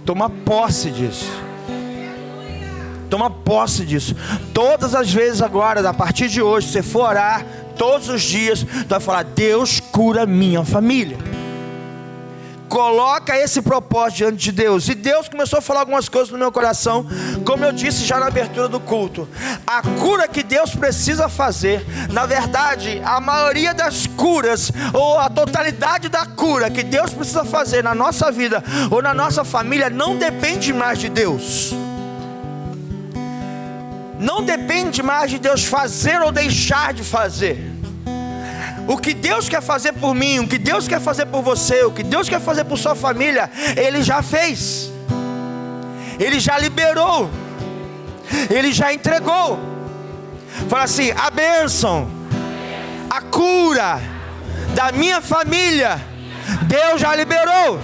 Toma posse disso. Toma posse disso. Todas as vezes agora, a partir de hoje, você for orar, todos os dias, tu vai falar: Deus, cura minha família. Coloca esse propósito diante de Deus. E Deus começou a falar algumas coisas no meu coração, como eu disse já na abertura do culto. A cura que Deus precisa fazer, na verdade, a maioria das curas, ou a totalidade da cura que Deus precisa fazer na nossa vida, ou na nossa família, não depende mais de Deus. Não depende mais de Deus fazer ou deixar de fazer. O que Deus quer fazer por mim, o que Deus quer fazer por você, o que Deus quer fazer por sua família, Ele já fez. Ele já liberou. Ele já entregou. Fala assim: a bênção, a cura da minha família, Deus já liberou.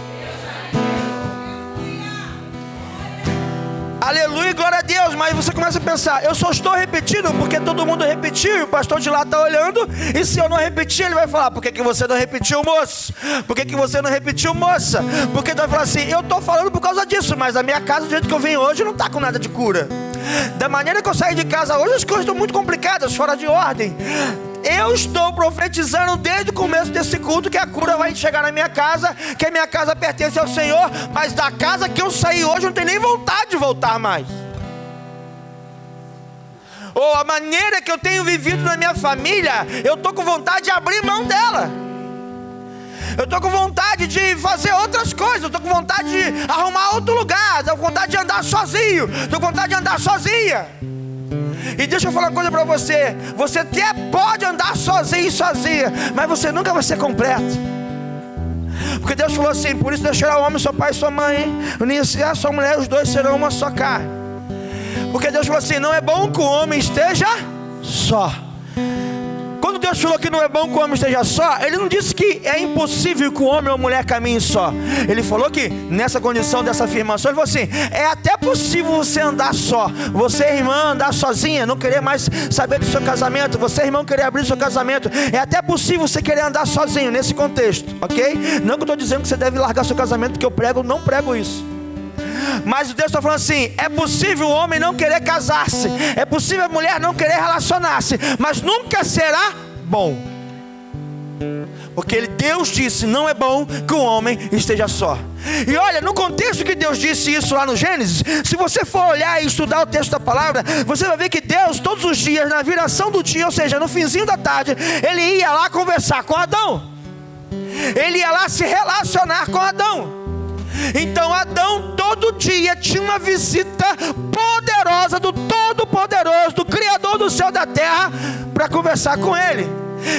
Aleluia, glória a Deus. Mas você começa a pensar: eu só estou repetindo porque todo mundo repetiu, e o pastor de lá está olhando, e se eu não repetir, ele vai falar: por que você não repetiu, moço? Por que você não repetiu, moça? Porque tu vai falar assim: eu estou falando por causa disso, mas a minha casa, do jeito que eu vim hoje, não está com nada de cura. Da maneira que eu saí de casa hoje, as coisas estão muito complicadas, fora de ordem. Eu estou profetizando desde o começo desse culto que a cura vai chegar na minha casa, que a minha casa pertence ao Senhor, mas da casa que eu saí hoje, eu não tenho nem vontade de voltar mais. Ou a maneira que eu tenho vivido na minha família, eu estou com vontade de abrir mão dela. Eu estou com vontade de fazer outras coisas. Eu estou com vontade de arrumar outro lugar. Estou com vontade de andar sozinho. Estou com vontade de andar sozinha. E deixa eu falar uma coisa para você. Você até pode andar sozinho e sozinha, mas você nunca vai ser completo. Porque Deus falou assim: por isso deixará o homem seu pai e sua mãe, unir-se a sua mulher, os dois serão uma só carne. Porque Deus falou assim: não é bom que o homem esteja só. Quando Deus falou que não é bom que o homem esteja só, Ele não disse que é impossível que o homem ou a mulher caminhem só. Ele falou que nessa condição, dessa afirmação, Ele falou assim: é até possível você andar só. Você, irmã, andar sozinha, não querer mais saber do seu casamento. Você, irmão, querer abrir o seu casamento. É até possível você querer andar sozinho nesse contexto, ok? Não que eu estou dizendo que você deve largar seu casamento, porque eu prego, não prego isso. Mas Deus está falando assim: é possível o homem não querer casar-se, é possível a mulher não querer relacionar-se, mas nunca será bom. Porque Deus disse: não é bom que o homem esteja só. E olha, no contexto que Deus disse isso lá no Gênesis, se você for olhar e estudar o texto da palavra, você vai ver que Deus, todos os dias, na viração do dia, ou seja, no finzinho da tarde, Ele ia lá conversar com Adão. Ele ia lá se relacionar com Adão. Então Adão todo dia tinha uma visita poderosa do Todo-Poderoso, do Criador do céu e da terra, para conversar com ele.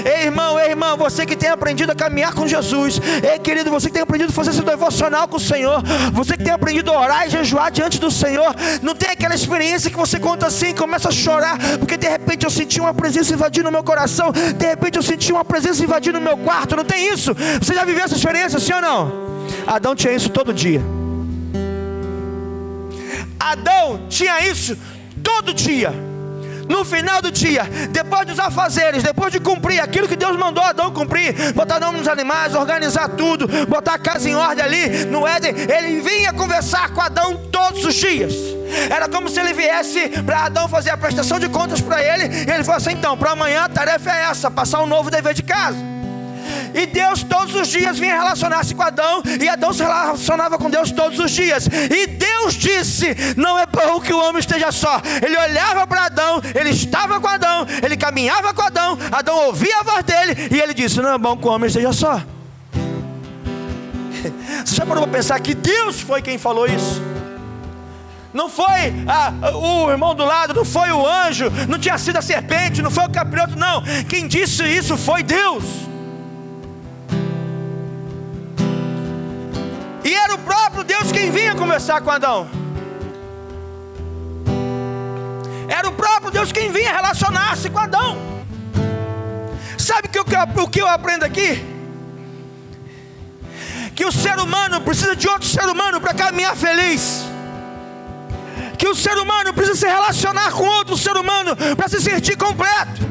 Ei, irmão, ei, irmã, você que tem aprendido a caminhar com Jesus, ei, querido, você que tem aprendido a fazer seu devocional com o Senhor, você que tem aprendido a orar e jejuar diante do Senhor, não tem aquela experiência que você conta assim e começa a chorar, porque de repente eu senti uma presença invadindo no meu coração, de repente eu senti uma presença invadindo no meu quarto. Não tem isso? Você já viveu essa experiência, sim ou não? Adão tinha isso todo dia. Adão tinha isso todo dia. No final do dia, depois dos afazeres, depois de cumprir aquilo que Deus mandou Adão cumprir, botar nome nos animais, organizar tudo, botar a casa em ordem ali no Éden, ele vinha conversar com Adão todos os dias. Era como se ele viesse para Adão fazer a prestação de contas para ele. E ele falou assim: então, para amanhã a tarefa é essa, passar um novo dever de casa. E Deus todos os dias vinha relacionar-se com Adão, e Adão se relacionava com Deus todos os dias. E Deus disse: não é bom que o homem esteja só. Ele olhava para Adão, ele estava com Adão, ele caminhava com Adão, Adão ouvia a voz dele, e ele disse: não é bom que o homem esteja só. Você já parou para pensar que Deus foi quem falou isso? Não foi o irmão do lado, não foi o anjo, não tinha sido a serpente, não foi o capiroto, não. Quem disse isso foi Deus. E era o próprio Deus quem vinha conversar com Adão. Era o próprio Deus quem vinha relacionar-se com Adão. Sabe o que eu aprendo aqui? Que o ser humano precisa de outro ser humano para caminhar feliz. Que o ser humano precisa se relacionar com outro ser humano para se sentir completo.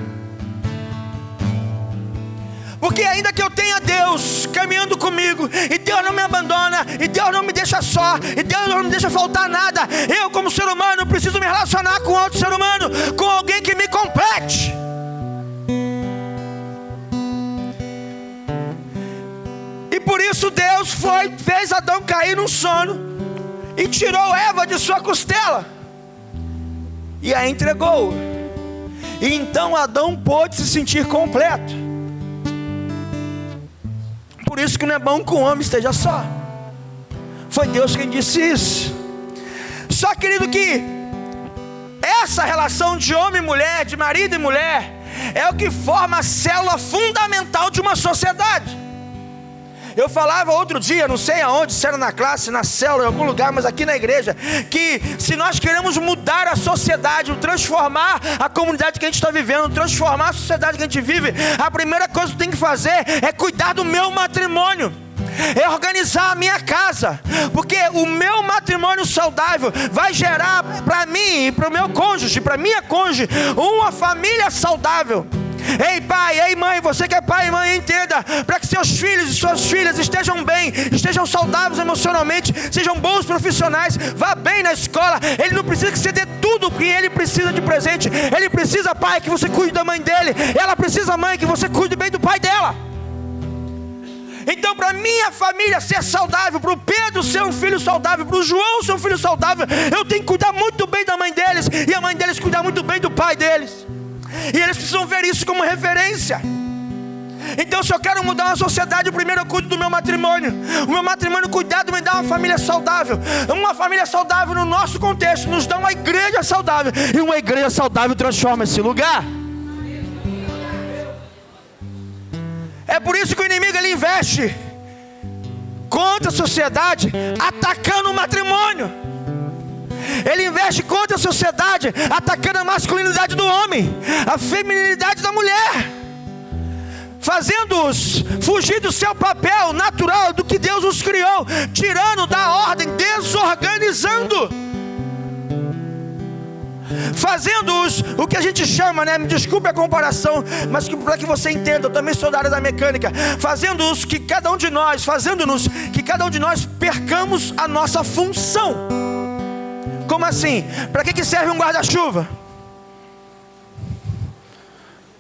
Porque ainda que eu tenha Deus caminhando comigo, e Deus não me abandona, e Deus não me deixa só, e Deus não me deixa faltar nada, eu como ser humano preciso me relacionar com outro ser humano, com alguém que me complete. E por isso Deus fez Adão cair num sono e tirou Eva de sua costela e a entregou. E então Adão pôde se sentir completo. Por isso que não é bom que o homem esteja só. Foi Deus quem disse isso. Só, querido, que essa relação de homem e mulher, de marido e mulher, é o que forma a célula fundamental de uma sociedade. Eu falava outro dia, não sei aonde, se era na classe, na célula, em algum lugar, mas aqui na igreja, que se nós queremos mudar a sociedade, transformar a comunidade que a gente está vivendo, transformar a sociedade que a gente vive, a primeira coisa que tem que fazer é cuidar do meu matrimônio, é organizar a minha casa, porque o meu matrimônio saudável vai gerar para mim e para o meu cônjuge, para minha cônjuge, uma família saudável. Ei pai, ei mãe, você que é pai e mãe, entenda, para que seus filhos e suas filhas estejam bem, estejam saudáveis emocionalmente, sejam bons profissionais, vá bem na escola. Ele não precisa que você dê tudo o que ele precisa de presente. Ele precisa, pai, que você cuide da mãe dele. Ela precisa, mãe, que você cuide bem do pai dela. Então, para minha família ser saudável, para o Pedro ser um filho saudável, para o João ser um filho saudável, eu tenho que cuidar muito bem da mãe deles, e a mãe deles cuidar muito bem do pai deles. E eles precisam ver isso como referência. Então, se eu quero mudar uma sociedade, primeiro eu cuido do meu matrimônio. O meu matrimônio, cuidado, me dá uma família saudável. Uma família saudável no nosso contexto nos dá uma igreja saudável. E uma igreja saudável transforma esse lugar. É por isso que o inimigo ele investe contra a sociedade, atacando o matrimônio. Ele investe contra a sociedade, atacando a masculinidade do homem, a feminilidade da mulher, fazendo-os fugir do seu papel natural, do que Deus os criou, tirando da ordem, desorganizando, fazendo-os o que a gente chama, né? Me desculpe a comparação, mas para que você entenda, eu também sou da área da mecânica, fazendo-os que cada um de nós, fazendo-nos que cada um de nós percamos a nossa função. Como assim? Para que serve um guarda-chuva?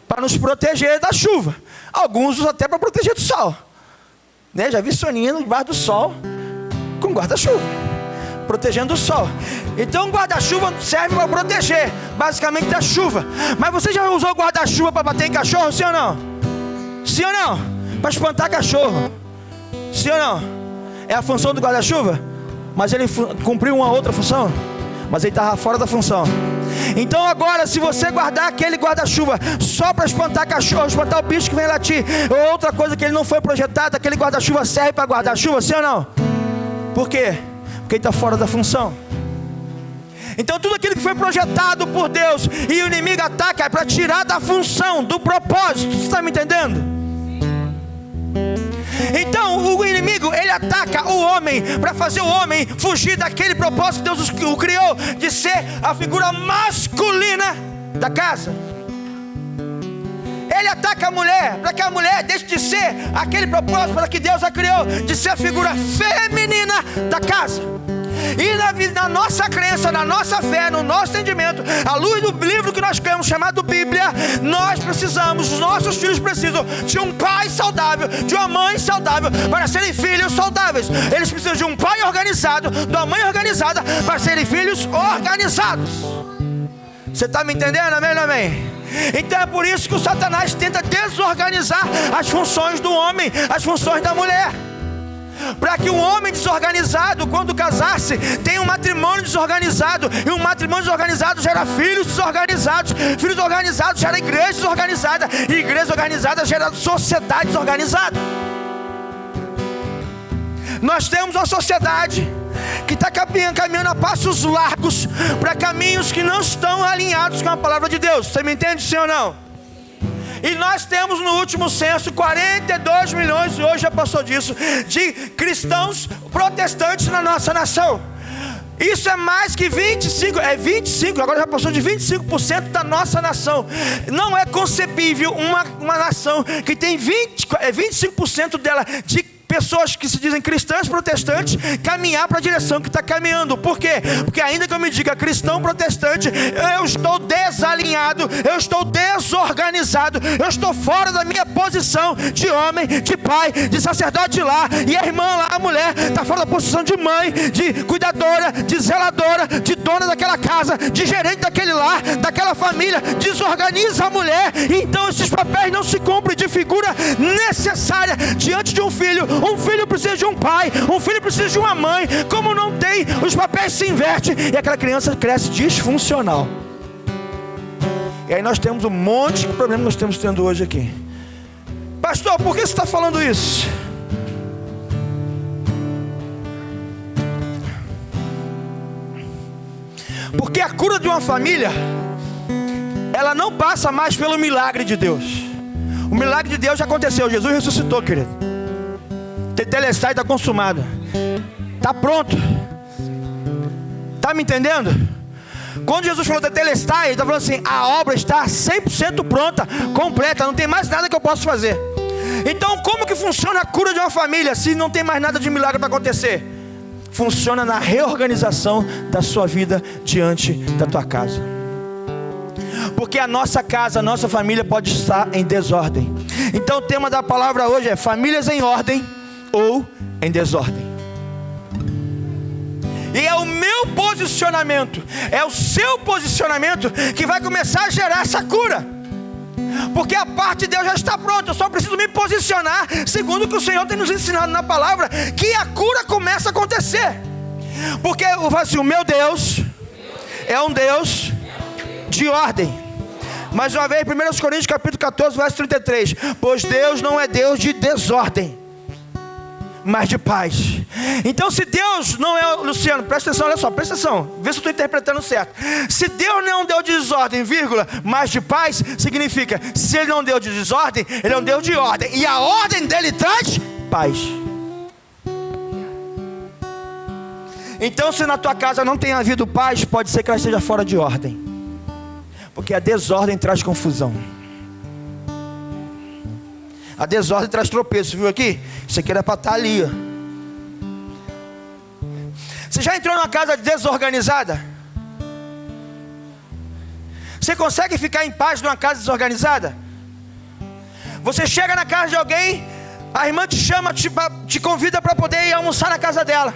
Para nos proteger da chuva. Alguns usam até para proteger do sol, né? Já vi soninho debaixo do sol com guarda-chuva, protegendo do sol. Então o guarda-chuva serve para proteger basicamente da chuva. Mas você já usou guarda-chuva para bater em cachorro? Sim ou não? Sim ou não? Para espantar cachorro? Sim ou não? É a função do guarda-chuva? Mas ele cumpriu uma outra função, mas ele estava fora da função. Então agora, se você guardar aquele guarda-chuva só para espantar cachorro, espantar o bicho que vem latir, ou outra coisa que ele não foi projetado, aquele guarda-chuva serve para guarda-chuva, sim ou não? Por quê? Porque ele está fora da função. Então tudo aquilo que foi projetado por Deus e o inimigo ataca é para tirar da função, do propósito. Você está me entendendo? Então o inimigo ele ataca o homem para fazer o homem fugir daquele propósito que Deus o criou, de ser a figura masculina da casa. Ele ataca a mulher para que a mulher deixe de ser aquele propósito para que Deus a criou, de ser a figura feminina da casa. E na nossa crença, na nossa fé, no nosso entendimento, à luz do livro que nós temos chamado Bíblia, nós precisamos, os nossos filhos precisam de um pai saudável, de uma mãe saudável, para serem filhos saudáveis. Eles precisam de um pai organizado, de uma mãe organizada, para serem filhos organizados. Você está me entendendo? Amém, amém? Então é por isso que o Satanás tenta desorganizar as funções do homem, as funções da mulher, para que um homem desorganizado, quando casar-se, tenha um matrimônio desorganizado, e um matrimônio desorganizado gera filhos desorganizados, filhos organizados gera igreja desorganizada, e igreja organizada gera sociedade desorganizada. Nós temos uma sociedade que está caminhando a passos largos para caminhos que não estão alinhados com a palavra de Deus. Você me entende, sim ou não? E nós temos no último censo 42 milhões, e hoje já passou disso, de cristãos protestantes na nossa nação. Isso é mais que 25, agora já passou de 25% da nossa nação. Não é concebível uma nação que tem 25% dela de pessoas que se dizem cristãs protestantes caminhar para a direção que está caminhando. Por quê? Porque ainda que eu me diga cristão protestante, eu estou desalinhado, eu estou desorganizado, eu estou fora da minha posição de homem, de pai, de sacerdote lá, e a irmã lá, a mulher, está fora da posição de mãe, de cuidadora, de zeladora, de dona daquela casa, de gerente daquele lar, daquela família. Desorganiza a mulher, e então esses papéis não se cumprem de figura necessária diante de um filho. Um filho precisa de um pai, um filho precisa de uma mãe. Como não tem, os papéis se invertem e aquela criança cresce disfuncional. E aí nós temos um monte de problemas que nós estamos tendo hoje aqui. Pastor, por que você está falando isso? Porque a cura de uma família, ela não passa mais pelo milagre de Deus. O milagre de Deus já aconteceu, Jesus ressuscitou, querido. Tetelestai está consumado, está pronto. Está me entendendo? Quando Jesus falou Tetelestai, ele está falando assim: a obra está 100% pronta, completa, não tem mais nada que eu possa fazer. Então como que funciona a cura de uma família se não tem mais nada de milagre para acontecer? Funciona na reorganização da sua vida diante da tua casa. Porque a nossa casa, a nossa família pode estar em desordem. Então o tema da palavra hoje é famílias em ordem ou em desordem. E é o meu posicionamento, é o seu posicionamento que vai começar a gerar essa cura. Porque a parte de Deus já está pronta, eu só preciso me posicionar segundo o que o Senhor tem nos ensinado na palavra, que a cura começa a acontecer. Porque eu falo assim: o meu Deus é um Deus de ordem. Mais uma vez, 1 Coríntios capítulo 14, verso 33. Pois Deus não é Deus de desordem, mas de paz. Então se Deus não é, Luciano, presta atenção, olha só, presta atenção, vê se eu estou interpretando certo. Se Deus não é um Deus de desordem, vírgula, mas de paz, significa, se Ele não é um Deus de desordem, Ele é um Deus de ordem, e a ordem dele traz paz. Então se na tua casa não tem havido paz, pode ser que ela esteja fora de ordem, porque a desordem traz confusão. A desordem traz tropeço, viu aqui? Isso aqui era para estar ali, ó. Você já entrou numa casa desorganizada? Você consegue ficar em paz numa casa desorganizada? Você chega na casa de alguém, a irmã te chama, te convida para poder ir almoçar na casa dela.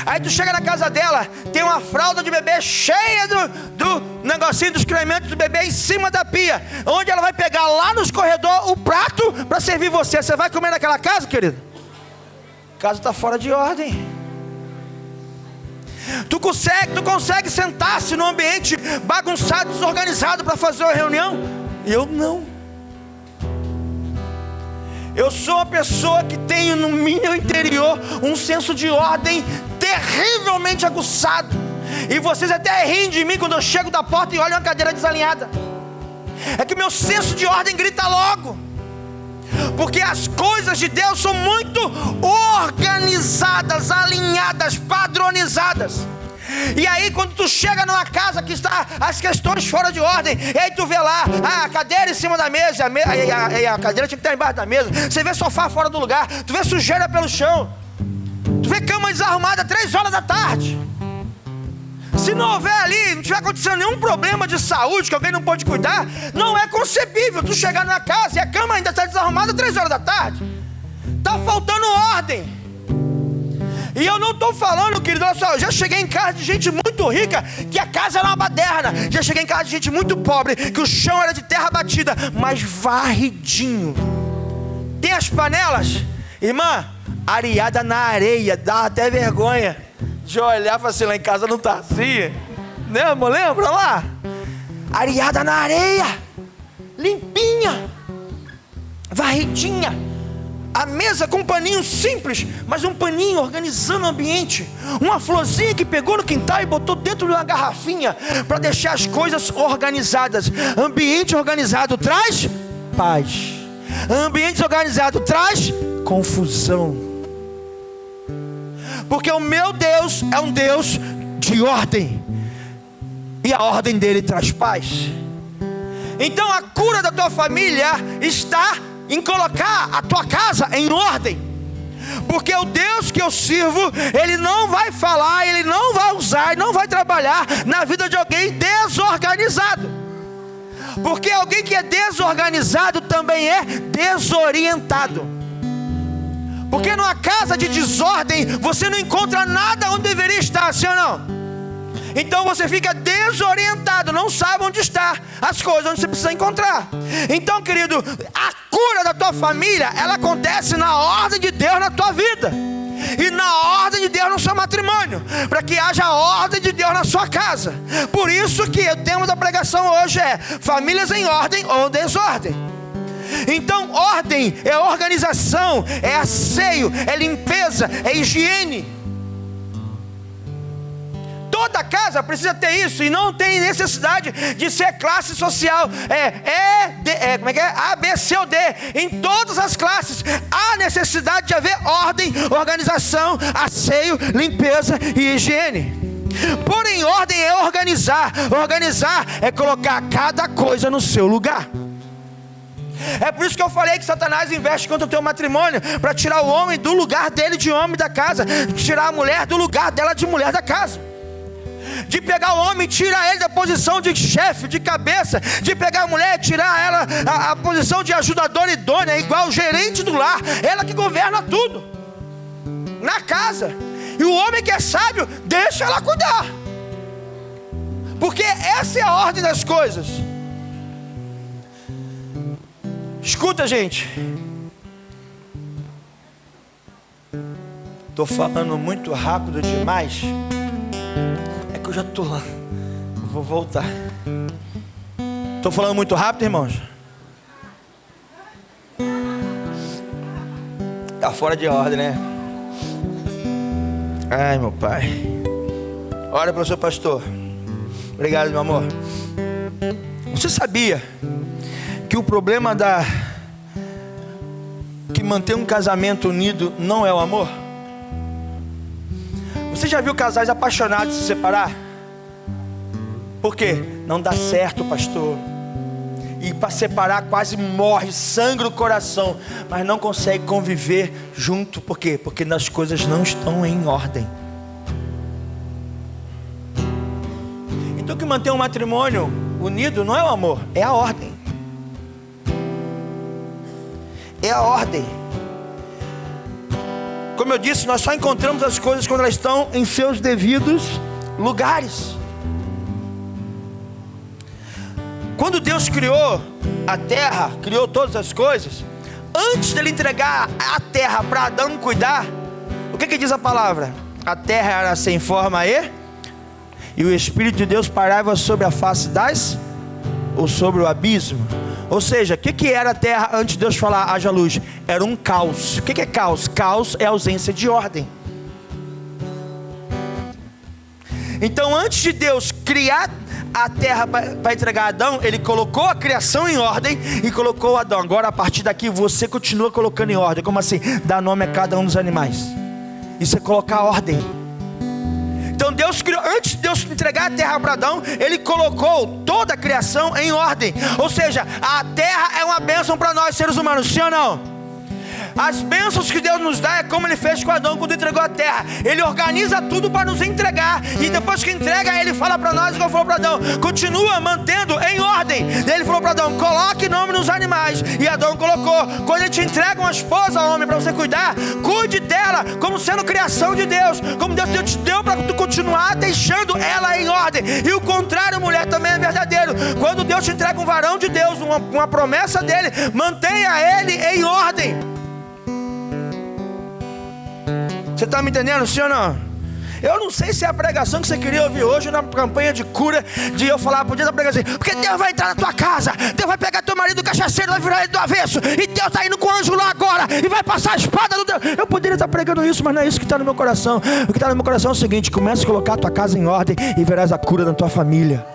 Aí tu chega na casa dela, tem uma fralda de bebê cheia do negocinho, dos excrementos do bebê em cima da pia. Onde ela vai pegar lá nos corredores o prato para servir você. Você vai comer naquela casa, querido? A casa está fora de ordem. Tu consegue sentar-se num ambiente bagunçado, desorganizado para fazer uma reunião? Eu não. Eu sou uma pessoa que tenho no meu interior um senso de ordem terrivelmente aguçado. E vocês até riem de mim quando eu chego da porta e olho uma cadeira desalinhada. É que meu senso de ordem grita logo. Porque as coisas de Deus são muito organizadas, alinhadas, padronizadas. E aí quando tu chega numa casa que está as questões fora de ordem, e aí tu vê lá a cadeira em cima da mesa, a cadeira tinha que estar embaixo da mesa. Você vê sofá fora do lugar, tu vê sujeira pelo chão, tu vê cama desarrumada 3 horas da tarde. Se não houver ali, não tiver acontecendo nenhum problema de saúde que alguém não pode cuidar, não é concebível tu chegar na casa e a cama ainda está desarrumada 3 horas da tarde. Está faltando ordem. E eu não estou falando, querido, olha só, eu já cheguei em casa de gente muito rica, que a casa era uma baderna. Já cheguei em casa de gente muito pobre, que o chão era de terra batida, mas varridinho. Tem as panelas, irmã, areada na areia, dá até vergonha de olhar e falar assim: lá em casa não está assim. Lembra lá? Areada na areia, limpinha, varridinha. A mesa com um paninho simples, mas um paninho organizando o ambiente. Uma florzinha que pegou no quintal e botou dentro de uma garrafinha para deixar as coisas organizadas. Ambiente organizado traz paz. Ambiente organizado traz confusão. Porque o meu Deus é um Deus de ordem, e a ordem dele traz paz. Então a cura da tua família está em colocar a tua casa em ordem, porque o Deus que eu sirvo, Ele não vai falar, Ele não vai usar, Ele não vai trabalhar na vida de alguém desorganizado, porque alguém que é desorganizado também é desorientado. Porque numa casa de desordem, você não encontra nada onde deveria estar, sim ou não? Então você fica desorientado, não sabe onde está as coisas, onde você precisa encontrar. Então, querido, a cura da tua família, ela acontece na ordem de Deus na tua vida, e na ordem de Deus no seu matrimônio, para que haja a ordem de Deus na sua casa. Por isso que o tema da pregação hoje é famílias em ordem ou desordem. Então ordem é organização, é asseio, é limpeza, é higiene. Toda casa precisa ter isso, e não tem necessidade de ser classe social como é que é? A, B, C ou D. Em todas as classes há necessidade de haver ordem, organização, asseio, limpeza e higiene. Porém, ordem é organizar. Organizar é colocar cada coisa no seu lugar. É por isso que eu falei que Satanás investe contra o teu matrimônio, para tirar o homem do lugar dele de homem da casa, tirar a mulher do lugar dela de mulher da casa, de pegar o homem e tirar ele da posição de chefe, de cabeça, de pegar a mulher e tirar ela a posição de ajudadora idônea, igual o gerente do lar, ela que governa tudo na casa. E o homem que é sábio, deixa ela cuidar, porque essa é a ordem das coisas. Escuta, gente, estou falando muito rápido demais, é que eu já estou lá, vou voltar. Estou falando muito rápido, irmãos? Está fora de ordem, né? Ai, meu pai. Ora para o seu pastor. Obrigado, meu amor. Você sabia que o problema que mantém um casamento unido não é o amor? Você já viu casais apaixonados se separar? Por quê? Não dá certo, pastor. E para separar quase morre, sangra o coração, mas não consegue conviver junto. Por quê? Porque as coisas não estão em ordem. Então o que mantém um matrimônio unido não é o amor, é a ordem. É a ordem. Como eu disse, nós só encontramos as coisas quando elas estão em seus devidos lugares. Quando Deus criou a terra, criou todas as coisas, antes dele entregar a terra para Adão cuidar, o que diz a palavra? A terra era sem forma e o Espírito de Deus pairava sobre a face ou sobre o abismo. Ou seja, o que era a terra antes de Deus falar haja luz? Era um caos. O que é caos? Caos é ausência de ordem. Então, antes de Deus criar a terra para entregar a Adão, Ele colocou a criação em ordem e colocou Adão. Agora, a partir daqui, você continua colocando em ordem. Como assim? Dá nome a cada um dos animais. Isso é colocar ordem. Então Deus criou, antes de Deus entregar a terra para Adão, Ele colocou toda a criação em ordem. Ou seja, a terra é uma bênção para nós seres humanos, sim ou não? As bênçãos que Deus nos dá é como Ele fez com Adão quando entregou a terra. Ele organiza tudo para nos entregar, e depois que entrega, Ele fala para nós, igual falou para Adão, continua mantendo em ordem. Ele falou para Adão, coloque nome nos animais, e Adão colocou. Quando Ele te entrega uma esposa, homem, para você cuidar, cuide dela como sendo criação de Deus, como Deus te deu para tu continuar deixando ela em ordem. E o contrário, mulher, também é verdadeiro. Quando Deus te entrega um varão de Deus, uma promessa dele, mantenha ele em ordem. Você está me entendendo, sim ou não? Eu não sei se é a pregação que você queria ouvir hoje na campanha de cura, de eu falar por dia da pregação, porque Deus vai entrar na tua casa, Deus vai pegar teu marido cachaceiro, vai virar ele do avesso, e Deus está indo com o anjo lá agora, e vai passar a espada do Deus. Eu poderia estar pregando isso, mas não é isso que está no meu coração. O que está no meu coração é o seguinte: comece a colocar a tua casa em ordem e verás a cura da tua família.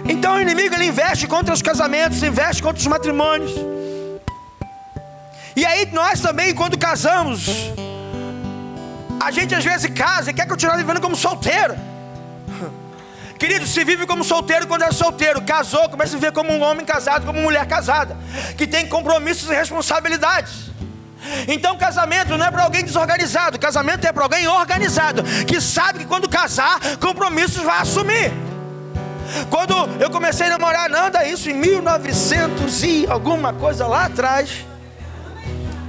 Então o inimigo, ele investe contra os casamentos, investe contra os matrimônios. E aí nós também, quando casamos, a gente às vezes casa e quer continuar vivendo como solteiro. Querido, se vive como solteiro quando é solteiro. Casou, começa a viver como um homem casado, como uma mulher casada, que tem compromissos e responsabilidades. Então casamento não é para alguém desorganizado. Casamento é para alguém organizado, que sabe que quando casar, compromissos vai assumir. Quando eu comecei a namorar Nanda, isso em 1900 e alguma coisa lá atrás,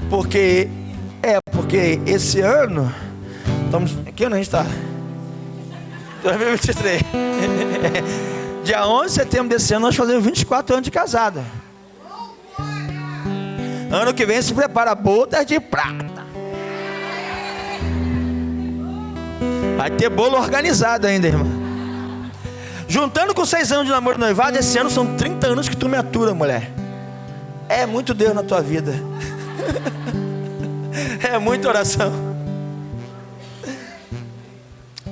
porque esse ano, que ano a gente está? 2023. Dia 11 de setembro desse ano nós fazemos 24 anos de casada. Ano que vem se prepara bodas de prata. Vai ter bolo organizado ainda, irmã. Juntando com 6 anos de namoro e noivado, esse ano são 30 anos que tu me atura, mulher. É muito Deus na tua vida. É muita oração.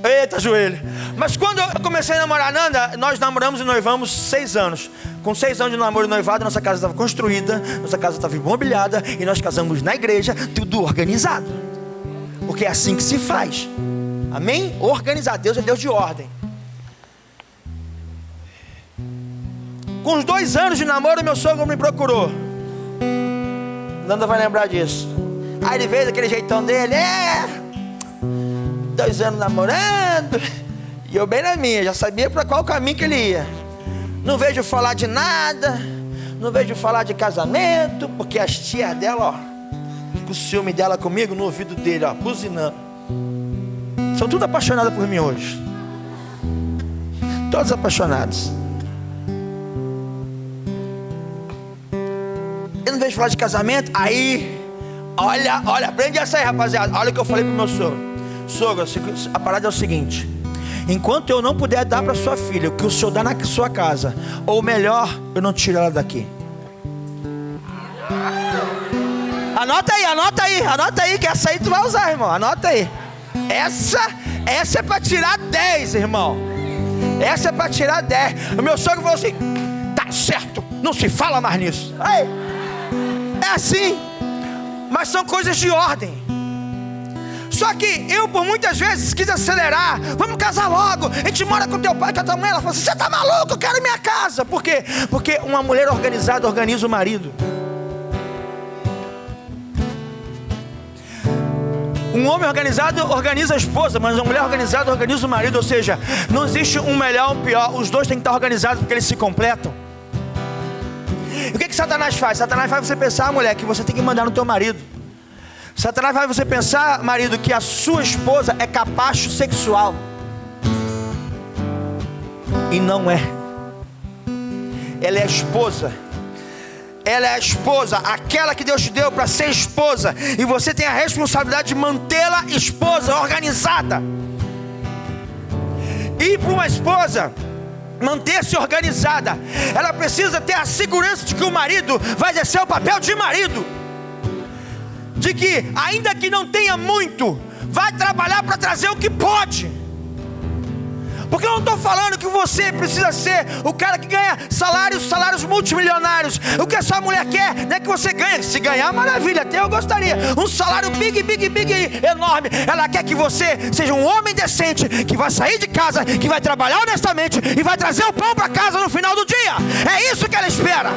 Eita, joelho. Mas quando eu comecei a namorar Nanda, nós namoramos e noivamos 6 anos. Com 6 anos de namoro e noivado, nossa casa estava construída, nossa casa estava imobiliada, e nós casamos na igreja, tudo organizado. Porque é assim que se faz. Amém? Organizado. Deus é Deus de ordem. Com uns 2 anos de namoro, meu sogro me procurou. Nanda vai lembrar disso. Aí ele veio daquele jeitão dele. 2 anos namorando. E eu bem na minha, já sabia para qual caminho que ele ia. Não vejo falar de nada. Não vejo falar de casamento. Porque as tias dela, com o ciúme dela comigo, no ouvido dele, buzinando. São tudo apaixonadas por mim hoje. Todos apaixonados. Eu não vejo falar de casamento. Aí, olha, aprende essa aí, rapaziada. Olha o que eu falei pro meu sogro. Sogro, a parada é o seguinte: enquanto eu não puder dar para sua filha o que o senhor dá na sua casa, ou melhor, eu não tiro ela daqui. Anota aí, que essa aí tu vai usar, irmão. Anota aí. Essa é para tirar 10, irmão. Essa é para tirar 10. O meu sogro falou assim: tá certo, não se fala mais nisso. Aí, é assim. Mas são coisas de ordem. Só que eu, por muitas vezes, quis acelerar. Vamos casar logo. A gente mora com teu pai, com a tua mãe. Ela falou assim: você tá maluco? Eu quero minha casa. Por quê? Porque uma mulher organizada organiza o marido. Um homem organizado organiza a esposa, mas uma mulher organizada organiza o marido. Ou seja, não existe um melhor ou um pior. Os dois têm que estar organizados porque eles se completam. E o que Satanás faz? Satanás faz você pensar, mulher, que você tem que mandar no teu marido. Satanás faz você pensar, marido, que a sua esposa é capacho sexual. E não é. Ela é a esposa. Ela é a esposa, aquela que Deus te deu para ser esposa. E você tem a responsabilidade de mantê-la esposa, organizada. E para uma esposa manter-se organizada, ela precisa ter a segurança de que o marido vai exercer o papel de marido. De que, ainda que não tenha muito, vai trabalhar para trazer o que pode. Porque eu não estou falando que você precisa ser o cara que ganha salários multimilionários. O que essa mulher quer não é que você ganhe. Se ganhar, maravilha, até eu gostaria. Um salário big, enorme. Ela quer que você seja um homem decente, que vai sair de casa, que vai trabalhar honestamente e vai trazer o pão para casa no final do dia. É isso que ela espera.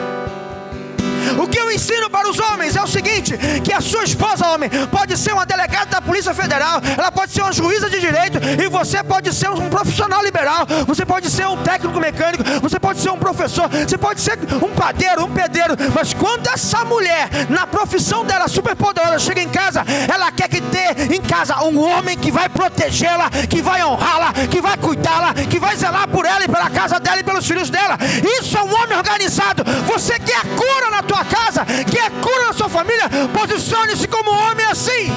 O que eu ensino para os homens é o seguinte: que a sua esposa, homem, pode ser uma delegada da Polícia Federal, ela pode ser uma juíza de direito, e você pode ser um profissional liberal, você pode ser um técnico mecânico, você pode ser um professor, você pode ser um padeiro, um pedreiro. Mas quando essa mulher, na profissão dela super poderosa, chega em casa, ela quer que ter em casa um homem que vai protegê-la, que vai honrá-la, que vai cuidá-la, que vai zelar por ela e pela casa dela e pelos filhos dela. Isso é um homem organizado. Você quer cura na tua casa, quer cura na sua família, posicione-se como homem assim.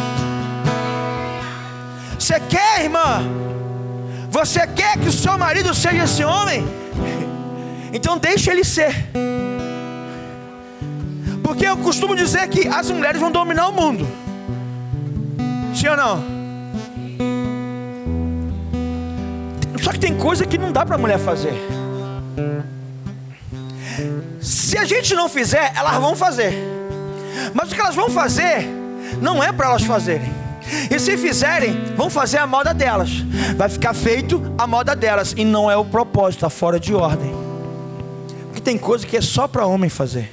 Você quer, irmã? Você quer que o seu marido seja esse homem? Então deixe ele ser. Porque eu costumo dizer que as mulheres vão dominar o mundo. Sim ou não? Só que tem coisa que não dá para a mulher fazer. Se a gente não fizer, elas vão fazer. Mas o que elas vão fazer não é para elas fazerem. E se fizerem, vão fazer a moda delas. Vai ficar feito a moda delas. E não é o propósito, está fora de ordem. Porque tem coisa que é só para homem fazer.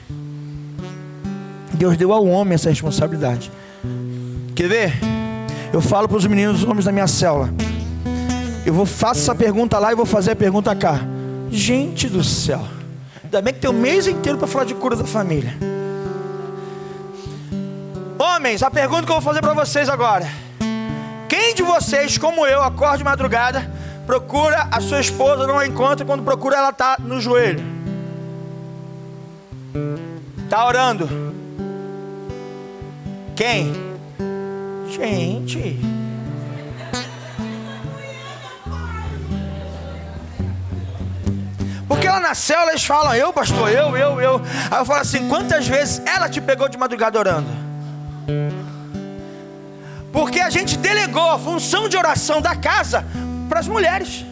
Deus deu ao homem essa responsabilidade. Quer ver? Eu falo para os meninos, os homens da minha célula. Faço essa pergunta lá e vou fazer a pergunta cá. Gente do céu, ainda bem que tem um mês inteiro para falar de cura da família. Homens, a pergunta que eu vou fazer para vocês agora: quem de vocês, como eu, acorda de madrugada, procura a sua esposa, não a encontra, quando procura ela está no joelho, está orando? Quem? Gente, porque lá na célula eles falam, eu pastor, eu. Aí eu falo assim, quantas vezes ela te pegou de madrugada orando? Porque a gente delegou a função de oração da casa para as mulheres.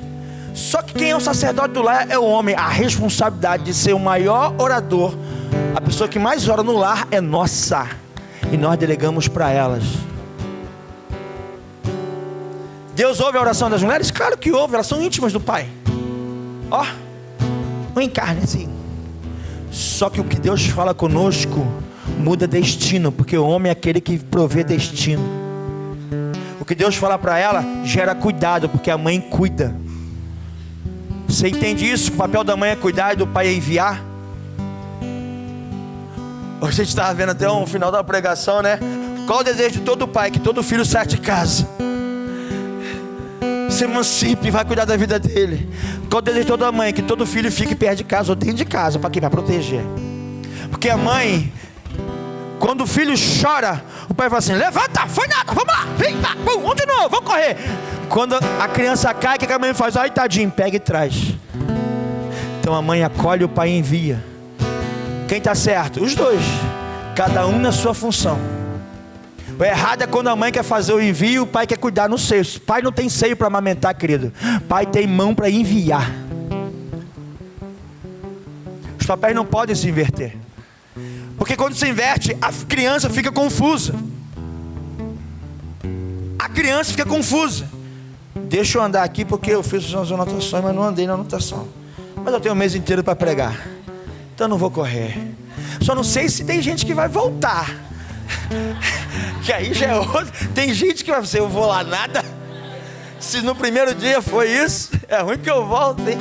Só que quem é o sacerdote do lar é o homem. A responsabilidade de ser o maior orador, a pessoa que mais ora no lar, é nossa. E nós delegamos para elas. Deus ouve a oração das mulheres? Claro que ouve, elas são íntimas do Pai. Ó, não encarne assim. Só que o que Deus fala conosco muda destino, porque o homem é aquele que provê destino. O que Deus fala para ela gera cuidado, porque a mãe cuida. Você entende isso? Que o papel da mãe é cuidar e do pai é enviar. A gente estava vendo até o final da pregação, né? Qual o desejo de todo pai? Que todo filho saia de casa, se emancipe e vai cuidar da vida dele. Qual o desejo de toda mãe? Que todo filho fique perto de casa ou dentro de casa. Para quê? Para proteger. Porque a mãe, quando o filho chora, o pai fala assim, levanta, foi nada, vamos lá, vem, tá, vamos de novo, vamos correr. Quando a criança cai, o que a mãe faz? Ai, tadinho, pega e traz. Então a mãe acolhe, o pai envia. Quem está certo? Os dois, cada um na sua função. O errado é quando a mãe quer fazer o envio e o pai quer cuidar no seio. O pai não tem seio para amamentar, querido. O pai tem mão para enviar. Os papéis não podem se inverter. Porque quando se inverte, a criança fica confusa. A criança fica confusa. Deixa eu andar aqui porque eu fiz as anotações, mas não andei na anotação. Mas eu tenho o mês inteiro para pregar. Então eu não vou correr. Só não sei se tem gente que vai voltar. Que aí já é outro. Tem gente que vai dizer, eu vou lá nada. Se no primeiro dia foi isso, é ruim que eu volto, hein?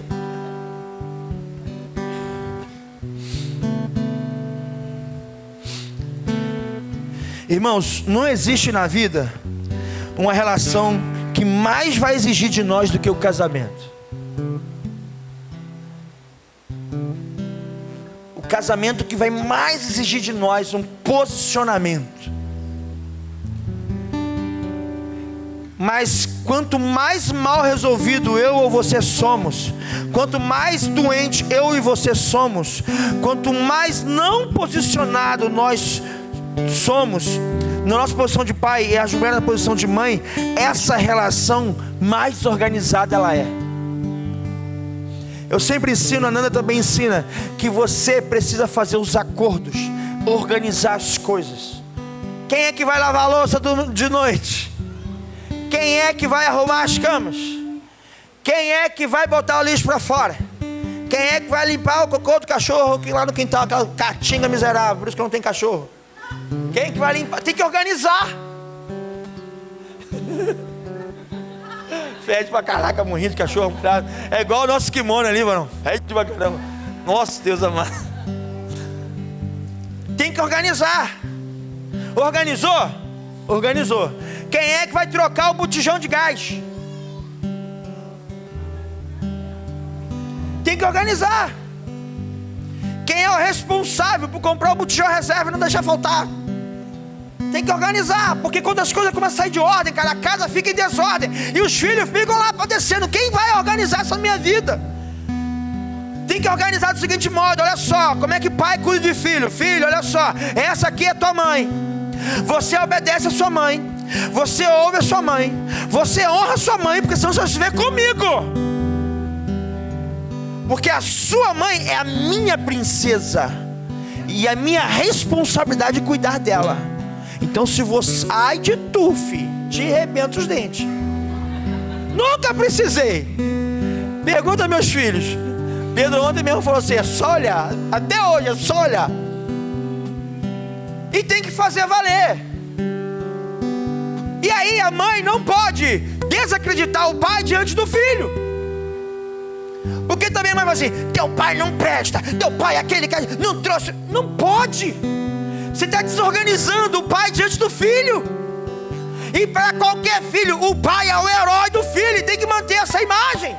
Irmãos, não existe na vida uma relação que mais vai exigir de nós do que o casamento. O casamento que vai mais exigir de nós um posicionamento. Mas quanto mais mal resolvido eu ou você somos, quanto mais doente eu e você somos, quanto mais não posicionado nós somos, na nossa posição de pai e a Juliana na posição de mãe, essa relação mais organizada ela é. Eu sempre ensino, a Nanda também ensina, que você precisa fazer os acordos, organizar as coisas. Quem é que vai lavar a louça de noite? Quem é que vai arrumar as camas? Quem é que vai botar o lixo para fora? Quem é que vai limpar o cocô do cachorro que lá no quintal, aquela caatinga miserável, por isso que eu não tenho cachorro? Quem é que vai limpar? Tem que organizar. Fede pra caraca, morrinho de cachorro. É igual o nosso kimono ali, mano. Fede pra caramba. Nossa, Deus amado. Tem que organizar. Organizou? Organizou. Quem é que vai trocar o botijão de gás? Tem que organizar. Quem é o responsável por comprar o botijão reserva e não deixar faltar? Tem que organizar, porque quando as coisas começam a sair de ordem, cara, a casa fica em desordem e os filhos ficam lá padecendo. Quem vai organizar essa minha vida? Tem que organizar do seguinte modo: olha só, como é que pai cuida de filho? Filho, olha só, essa aqui é tua mãe. Você obedece a sua mãe, você ouve a sua mãe, você honra a sua mãe, porque senão você vai se ver comigo. Porque a sua mãe é a minha princesa, e a minha responsabilidade é cuidar dela. Então se você, ai de tu, filho, te arrebenta os dentes. Nunca precisei. Pergunta meus filhos. Pedro ontem mesmo falou assim: é só olhar. Até hoje é só olhar. E tem que fazer valer. E aí a mãe não pode desacreditar o pai diante do filho. Porque também a mãe vai assim: teu pai não presta, teu pai é aquele que não trouxe. Não pode. Você está desorganizando o pai diante do filho. E para qualquer filho, o pai é o herói do filho, e tem que manter essa imagem.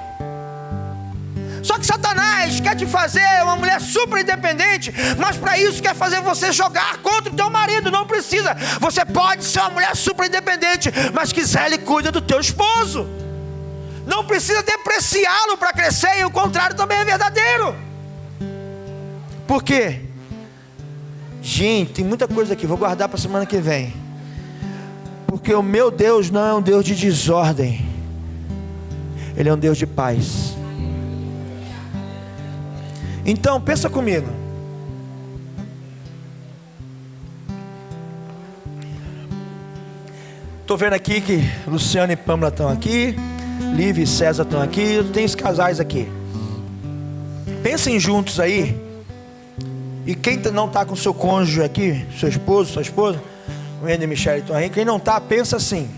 Só que Satanás quer te fazer uma mulher super independente, mas para isso quer fazer você jogar contra o teu marido. Não precisa. Você pode ser uma mulher super independente, mas quiser, ele cuida do teu esposo. Não precisa depreciá-lo para crescer, e o contrário também é verdadeiro. Por quê? Gente, tem muita coisa aqui, vou guardar para a semana que vem. Porque o meu Deus não é um Deus de desordem, Ele é um Deus de paz. Então, pensa comigo. Estou vendo aqui que Luciano e Pâmela estão aqui, Lívia e César estão aqui, tem os casais aqui. Pensem juntos aí. E quem não está com seu cônjuge aqui, seu esposo, sua esposa, o Andy e Michelle estão aí, quem não está, pensa assim: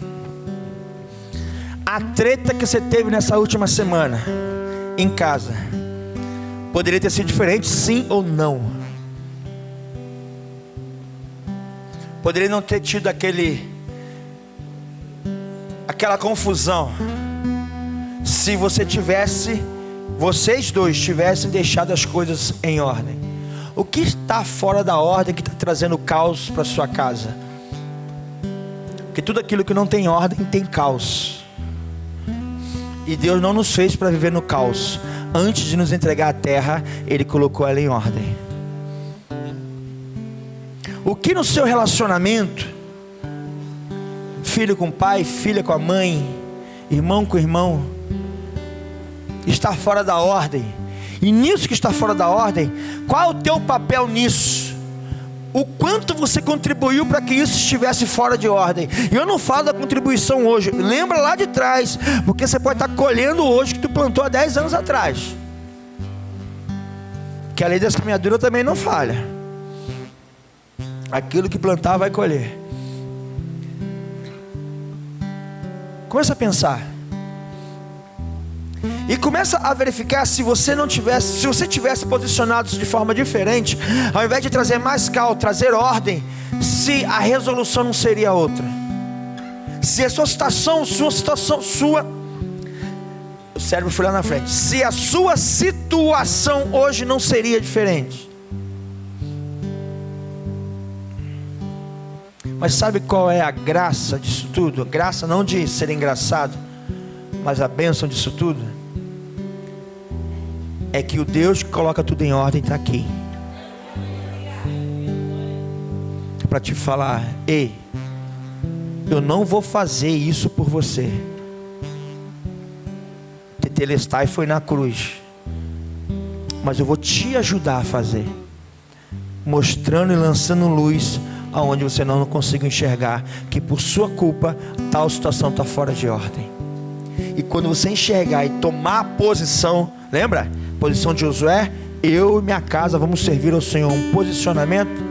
a treta que você teve nessa última semana, em casa, poderia ter sido diferente, sim ou não? Poderia não ter tido aquela confusão, se vocês dois tivessem deixado as coisas em ordem. O que está fora da ordem que está trazendo caos para sua casa? Porque tudo aquilo que não tem ordem tem caos. E Deus não nos fez para viver no caos. Antes de nos entregar a terra, Ele colocou ela em ordem. O que no seu relacionamento, filho com pai, filha com a mãe, irmão com irmão, está fora da ordem? E nisso que está fora da ordem, qual é o teu papel nisso? O quanto você contribuiu para que isso estivesse fora de ordem? E eu não falo da contribuição hoje, lembra lá de trás, porque você pode estar colhendo hoje que tu plantou há 10 anos atrás. Que a lei da semeadura também não falha. Aquilo que plantar vai colher. Começa a pensar. E começa a verificar se você tivesse posicionado de forma diferente, ao invés de trazer mais caos, trazer ordem, se a resolução não seria outra. Se a sua situação, o cérebro foi lá na frente. Se a sua situação hoje não seria diferente. Mas sabe qual é a graça disso tudo? A graça não de ser engraçado, mas a bênção disso tudo é que o Deus que coloca tudo em ordem está aqui para te falar: ei, eu não vou fazer isso por você. Tetelestai foi na cruz, mas eu vou te ajudar a fazer, mostrando e lançando luz aonde você não consiga enxergar, que por sua culpa tal situação está fora de ordem. E quando você enxergar e tomar a posição, lembra? Posição de Josué: eu e minha casa vamos servir ao Senhor. Um posicionamento.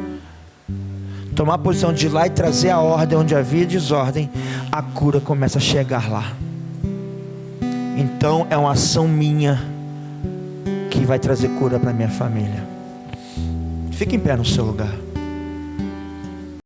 Tomar a posição de ir lá e trazer a ordem onde havia desordem. A cura começa a chegar lá. Então é uma ação minha que vai trazer cura para minha família. Fique em pé no seu lugar.